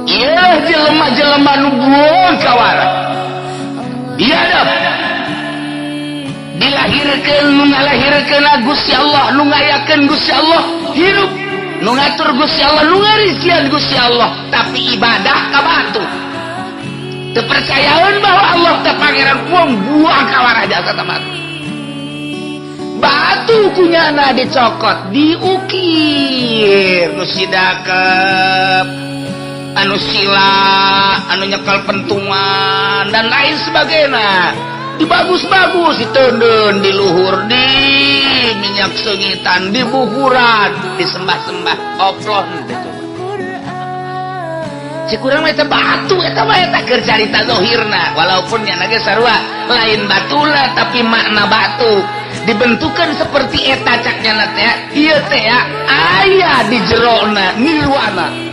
Iyalah jelema-jelema nu buang kawara biadab dilahirkeun nu ngalahirkeun Gusti Allah nu ngayakeun Gusti Allah hirup nu ngatur Gusti Allah nu ngarizkian Gusti Allah tapi ibadah ka batu teu percayaeun bahwa Allah teh pangeran buang kawara jasa teman batu kunyana dicokot diukir nu sidakep anu sila anu nyekel pentungan dan lain sebagainya dibagus-bagus diteundeun di luhur di minyak seungitan di buhuran disembah-sembah oplon cikurang eta batu eta mah eta keur carita zahirna walaupun nya ge sarua lain batula tapi makna batu dibentukan seperti eta caknya teh ieu teh aya di jerona nirwana